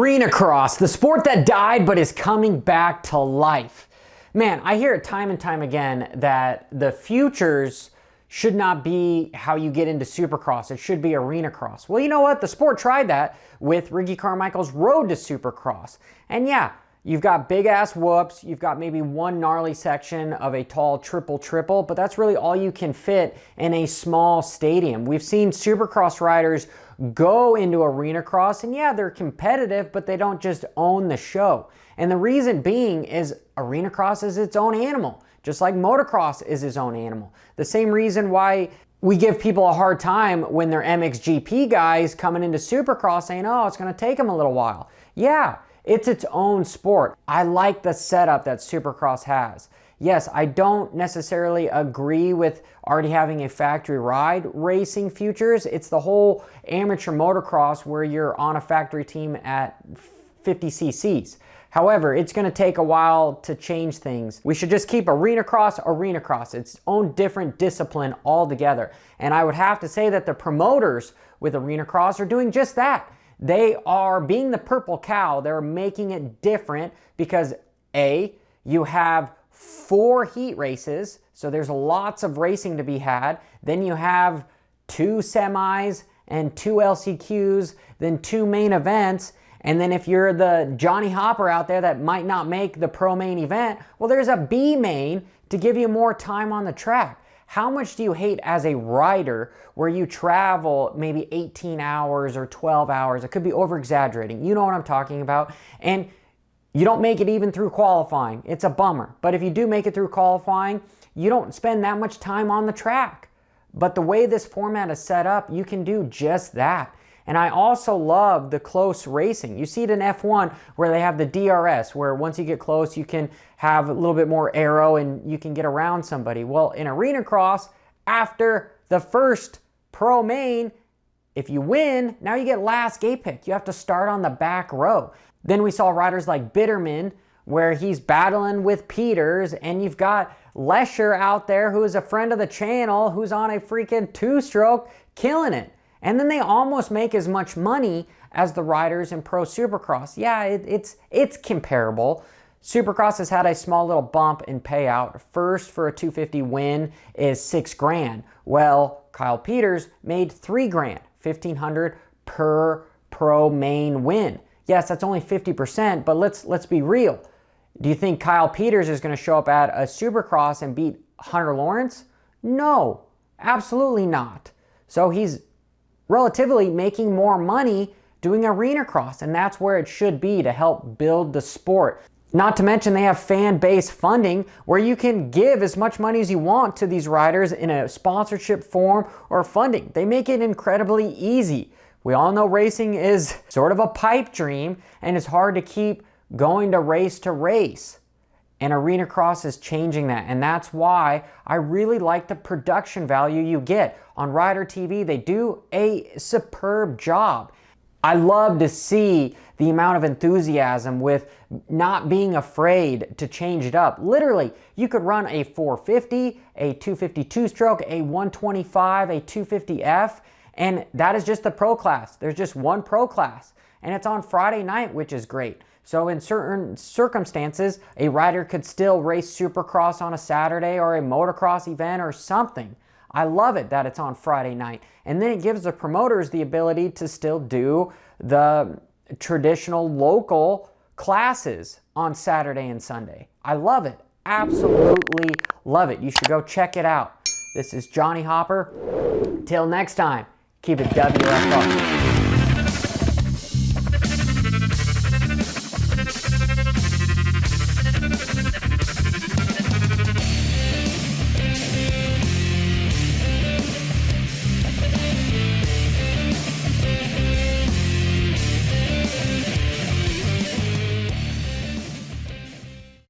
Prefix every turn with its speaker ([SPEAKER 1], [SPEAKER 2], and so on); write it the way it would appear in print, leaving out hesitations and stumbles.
[SPEAKER 1] Arenacross, the sport that died but is coming back to life. Man, I hear it time and time again that the futures should not be how you get into Supercross. It should be Arenacross. Well, you know what? The sport tried that with Ricky Carmichael's Road to Supercross. And yeah, you've got big ass whoops. You've got maybe one gnarly section of a tall triple, but that's really all you can fit in a small stadium. We've seen Supercross riders go into Arenacross, and yeah, they're competitive, but they don't just own the show. And the reason being is Arenacross is its own animal, just like motocross is its own animal. The same reason why we give people a hard time when they're MXGP guys coming into Supercross saying, oh, it's going to take them a little while. Yeah, it's its own sport. I like the setup that Supercross has. Yes, I don't necessarily agree with already having a factory ride racing futures. It's the whole amateur motocross where you're on a factory team at 50 cc's. However, it's going to take a while to change things. We should just keep Arenacross, its own different discipline altogether. And I would have to say that the promoters with Arenacross are doing just that. They are being the purple cow. They're making it different because A, you have 4 heat races, so there's lots of racing to be had. Then you have 2 semis and 2 LCQs, then 2 main events. And then if you're the Johnny Hopper out there that might not make the pro main event, well, there's a B main to give you more time on the track. How much do you hate as a rider where you travel maybe 18 hours or 12 hours? It could be over-exaggerating. You know what I'm talking about. And you don't make it even through qualifying. It's a bummer. But if you do make it through qualifying, you don't spend that much time on the track. But the way this format is set up, you can do just that. And I also love the close racing. You see it in F1 where they have the DRS, where once you get close, you can have a little bit more aero and you can get around somebody. Well, in Arenacross, after the first pro main, if you win, now you get last gate pick. You have to start on the back row. Then we saw riders like Bitterman, where he's battling with Peters, and you've got Lesher out there who is a friend of the channel, who's on a freaking 2-stroke, killing it. And then they almost make as much money as the riders in Pro Supercross. Yeah, it's comparable. Supercross has had a small little bump in payout. First for a 250 win is $6,000. Well, Kyle Peters made $3,000, $1,500 per pro main win. Yes, that's only 50%, but let's be real. Do you think Kyle Peters is going to show up at a Supercross and beat Hunter Lawrence? No, absolutely not. So he's relatively making more money doing Arenacross, and that's where it should be to help build the sport. Not to mention they have fan base funding where you can give as much money as you want to these riders in a sponsorship form or funding. They make it incredibly easy. We all know racing is sort of a pipe dream and it's hard to keep going to race. And Arenacross is changing that, and that's why I really like the production value you get. On Rider TV, they do a superb job. I love to see the amount of enthusiasm with not being afraid to change it up. Literally, you could run a 450, a 252 stroke, a 125, a 250F, and that is just the pro class. There's just one pro class, and it's on Friday night, which is great. So in certain circumstances, a rider could still race Supercross on a Saturday or a motocross event or something. I love it that it's on Friday night. And then it gives the promoters the ability to still do the traditional local classes on Saturday and Sunday. I love it. Absolutely love it. You should go check it out. This is Johnny Hopper. Till next time, keep it WFR.